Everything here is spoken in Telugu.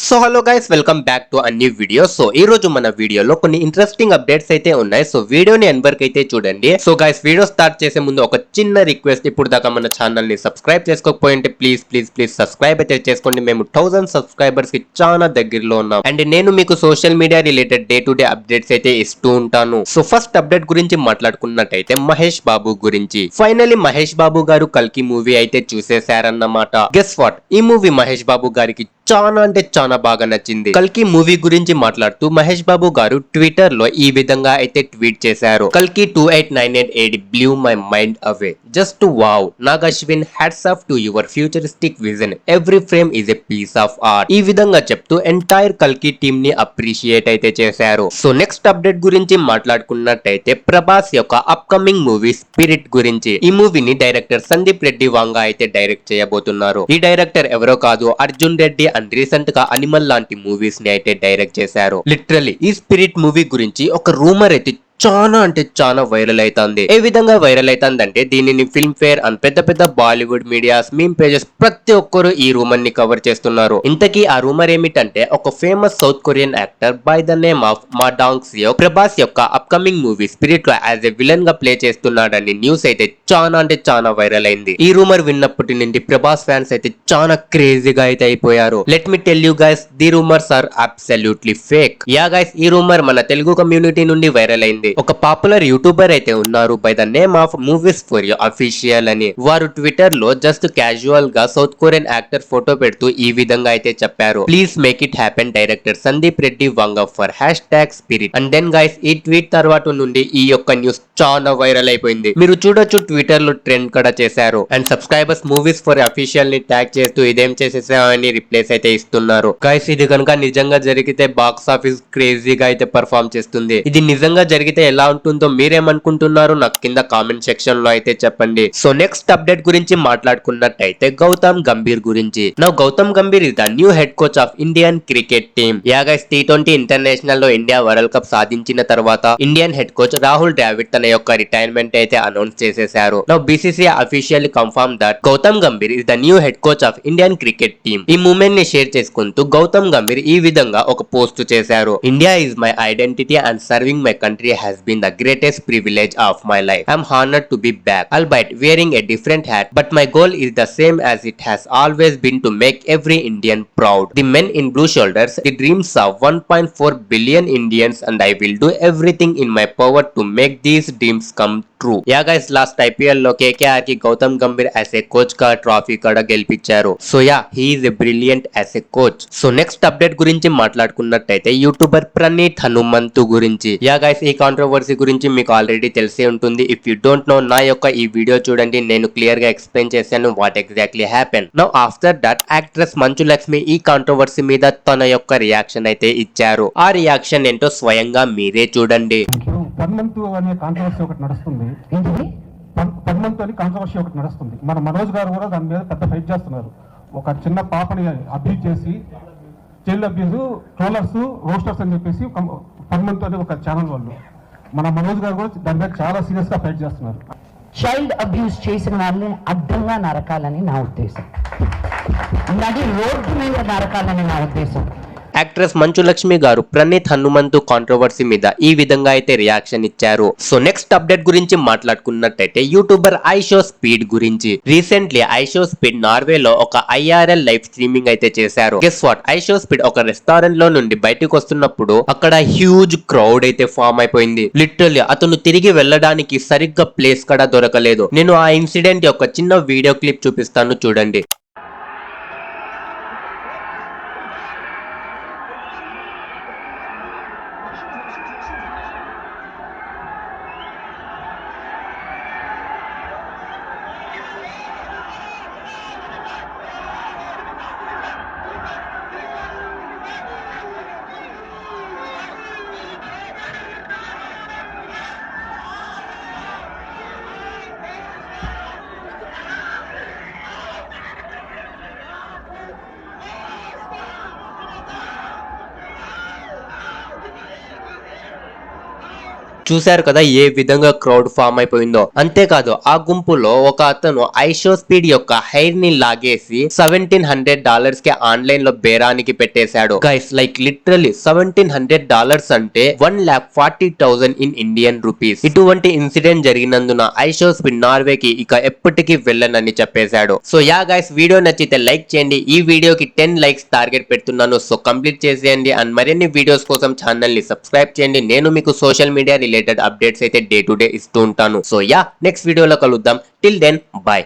So hello guys, welcome back to a new video. So ఈ రోజు మన వీడియోలో కొన్ని ఇంట్రెస్టింగ్ అప్డేట్స్ అయితే ఉన్నాయి. సో వీడియోని ఎండ్ వరకు అయితే చూడండి. సో గైస్, వీడియో స్టార్ట్ చేసే ముందు ఒక చిన్న రిక్వెస్ట్, ఇప్పుడు దాకా మన ఛానల్ ని సబ్స్క్రైబ్ చేసుకోకపోయింటే ప్లీజ్ ప్లీజ్ ప్లీజ్ సబ్స్క్రైబ్ అయితే చేసుకోండి. మేము 1000 సబ్స్క్రైబర్స్ కి చాలా దగ్గరలో ఉన్నాం. అండ్ నేను మీకు social media related day to day updates అయితే ఇస్తూ ఉంటాను. సో ఫస్ట్ అప్డేట్ గురించి మాట్లాడుకున్నట్టయితే మహేష్ బాబు గురించి. ఫైనలీ మహేష్ బాబు గారు కల్కి మూవీ అయితే చూసేశారన్నమాట. గెస్ వాట్, ఈ మూవీ మహేష్ బాబు గారికి చాలా అంటే చాలా బాగా నచ్చింది. కల్కి మూవీ గురించి మాట్లాడుతూ మహేష్ బాబు గారు ట్విట్టర్ లో ఈ విధంగా అయితే ట్వీట్ చేశారు. కల్కి 28988 blew my mind away. Just wow, Nag Ashwin, hats off to your futuristic vision, every frame is a piece of art. ఈ విధంగా చెప్తూ ఎంటైర్ కల్కి టీమ్ ని అప్రిషియేట్ అయితే చేశారు. సో నెక్స్ట్ అప్డేట్ గురించి మాట్లాడుకున్నట్టయితే ప్రభాస్ యొక్క అప్కమింగ్ మూవీ స్పిరిట్ గురించి. ఈ మూవీని డైరెక్టర్ సందీప్ రెడ్డి వాంగా అయితే డైరెక్ట్ చేయబోతున్నారు. ఈ డైరెక్టర్ ఎవరో కాదు, అర్జున్ రెడ్డి అండ్ రీసెంట్ గా అనిమల్ లాంటి మూవీస్ ని అయితే డైరెక్ట్ చేశారు. లిటరలీ ఈ స్పిరిట్ మూవీ గురించి ఒక రూమర్ అయితే చాలా అంటే చాలా వైరల్ అవుతుంది. ఏ విధంగా వైరల్ అవుతుందంటే దీనిని ఫిల్మ్ ఫేర్ అండ్ పెద్ద పెద్ద బాలీవుడ్ మీడియాస్, మీమ్ పేజెస్ ప్రతి ఒక్కరు ఈ రూమర్ ని కవర్ చేస్తున్నారు. ఇంతకీ ఆ రూమర్ ఏమిటంటే ఒక famous south Korean actor by the name of మా డాంగ్ సియో ప్రభాస్ యొక్క అప్కమింగ్ మూవీ స్పిరిట్ లో యాజ్ ఎ విలన్ గా ప్లే చేస్తున్నాడని న్యూస్ అయితే చాలా అంటే చాలా వైరల్ అయింది. ఈ రూమర్ విన్నప్పటి నుండి ప్రభాస్ ఫ్యాన్స్ అయితే చాలా క్రేజీగా అయితే అయిపోయారు. Let me tell you guys, the rumours are absolutely fake. Yeah guys, ఈ రూమర్ మన తెలుగు కమ్యూనిటీ నుండి వైరల్ అయింది. ఒక పాపులర్ యూట్యూబర్ అయితే ఉన్నారు by the name of movies for you official అని. వారు ట్విట్టర్ లో జస్ట్ క్యాజువల్ గా సౌత్ కొరియన్ యాక్టర్ ఫోటో పెడుతూ ఈ విధంగా అయితే చెప్పారు, please make it happen director Sandeep Reddy Vanga for hash Spirit. And then guys, ఈ ట్వీట్ తర్వాత నుండి ఈ యొక్క న్యూస్ చాలా వైరల్ అయిపోయింది. మీరు చూడొచ్చు, ట్విట్టర్ లో ట్రెండ్ కూడా చేశారు. And subscribers movies for official ని ట్యాగ్ చేస్తూ ఇదేం చేసేసామని రిప్లైస్ అయితే ఇస్తున్నారు. గైస్, ఇది కనుక నిజంగా జరిగితే బాక్స్ ఆఫీస్ క్రేజీగా అయితే పర్ఫామ్ చేస్తుంది. ఇది నిజంగా జరిగితే ఎలా ఉంటుందో మీరేమనుకుంటున్నారు నాకు కింద కామెంట్ సెక్షన్ లో అయితే చెప్పండి. సో నెక్స్ట్ అప్డేట్ గురించి మాట్లాడుకున్నట్టయితే గౌతమ్ గంభీర్ గురించి. Now Gautam Gambhir is the new head coach of Indian cricket team. Yeah guys, T20 international లో ఇండియా వరల్డ్ కప్ సాధించిన తర్వాత Indian head coach Rahul Dravid తన యొక్క రిటైర్మెంట్ అయితే అనౌన్స్ చేసేశారు. Now BCCI officially confirm that Gautam Gambhir is the new head coach of Indian cricket team. ఈ మూమెంట్ ని షేర్ చేసుకుంటూ గౌతమ్ గంభీర్ ఈ విధంగా ఒక పోస్ట్ చేశారు, India is my identity and serving my country has been the greatest privilege of my life. I'm honored to be back, albeit wearing a different hat, but my goal is the same as it has always been, to make every Indian proud. The men in blue shoulders the dreams of 1.4 billion Indians, and I will do everything in my power to make these dreams come true. Yeah guys, last IPL లో KKR కి Gautam Gambhir as a coach గా ట్రాఫీ కూడా గెలిపించారు. So yeah, he is a brilliant as a coach. So next update గురించి మాట్లాడుకున్నట్టయితే యూట్యూబర్ ప్రణీత్ హనుమంతు గురించి. యా గైస్, ఈ కాంట్రవర్సీ గురించి మీకు ఆల్రెడీ తెలిసే ఉంటుంది. ఇఫ్ యూ డోంట్ నో, నా యొక్క ఈ వీడియో చూడండి, నేను క్లియర్ గా ఎక్స్ప్లెయిన్ చేశాను what exactly happen. Now after that actress Manchu Lakshmi ఈ కాంట్రవర్సీ మీద తన యొక్క రియాక్షన్ అయితే ఇచ్చారు. ఆ రియాక్షన్ ఏంటో స్వయంగా మీరే చూడండి. మన మనోజ్ గారు కూడా దాని మీద పెద్ద ఫైట్ చేస్తున్నారు. ఒక చిన్న పాపని అబ్యూజ్ చేసి, చైల్డ్ అబ్యూజ్, ట్రోలర్స్, రోస్టర్స్ అని చెప్పేసి పర్మనెంట్ అనే ఒక ఛానల్ వాళ్ళు, మన మనోజ్ గారు కూడా దాని మీద చాలా సీరియస్ గా ఫైట్ చేస్తున్నారు. చైల్డ్ అబ్యూస్ చేసిన వాళ్ళని అడ్డంగా నరకాలని నా ఉద్దేశం, నది రోడ్డు మీద నరకాలని నా ఉద్దేశం. యాక్ట్రెస్ మంచు లక్ష్మి గారు ప్రణీత్ హనుమంతు కాంట్రవర్సీ మీద ఈ విధంగా అయితే రియాక్షన్ ఇచ్చారు. సో నెక్స్ట్ అప్డేట్ గురించి మాట్లాడుకున్నట్టయితే యూట్యూబర్ ఐషో స్పీడ్ గురించి. రీసెంట్లీ ఐషో స్పీడ్ నార్వేలో ఒక IRL లైవ్ స్ట్రీమింగ్ అయితే చేశారు. గెస్ వాట్, ఐషో స్పీడ్ ఒక రెస్టారెంట్ లో నుండి బయటకు వస్తున్నప్పుడు అక్కడ హ్యూజ్ క్రౌడ్ అయితే ఫామ్ అయిపోయింది. లిటరల్లీ అతను తిరిగి వెళ్ళడానికి సరిగ్గా ప్లేస్ కూడా దొరకలేదు. నేను ఆ ఇన్సిడెంట్ యొక్క చిన్న వీడియో క్లిప్ చూపిస్తాను, చూడండి. చూశారు కదా ఏ విధంగా క్రౌడ్ ఫామ్ అయిపోయిందో. అంతేకాదు ఆ గుంపులో ఒక అతను ఐషో స్పీడ్ యొక్క హెయిర్ ని లాగేసి $1,700 కి ఆన్లైన్ లో బేరానికి పెట్టేశాడు. గైస్ లైక్ లిటరలీ $1,700 అంటే 1,40,000 ఇన్ ఇండియన్ రూపీస్. ఇటువంటి ఇన్సిడెంట్ జరిగినందున ఐషో స్పీడ్ నార్వేకి ఇక ఎప్పటికీ వెళ్ళనని చెప్పేశాడు. సో యా గైస్, వీడియో నచ్చితే లైక్ చేయండి. ఈ వీడియోకి 10 లైక్స్ టార్గెట్ పెడుతున్నాను. సో కంప్లీట్ చేసేయండి. అండ్ మరిన్ని వీడియోస్ కోసం ఛానల్ ని సబ్స్క్రైబ్ చేయండి. నేను మీకు సోషల్ మీడియా రిలేటెడ్ అప్డేట్స్ అయితే డే టు డే ఇస్తూ ఉంటాను. సో యా, నెక్స్ట్ వీడియోలో కలుద్దాం. Till then, by.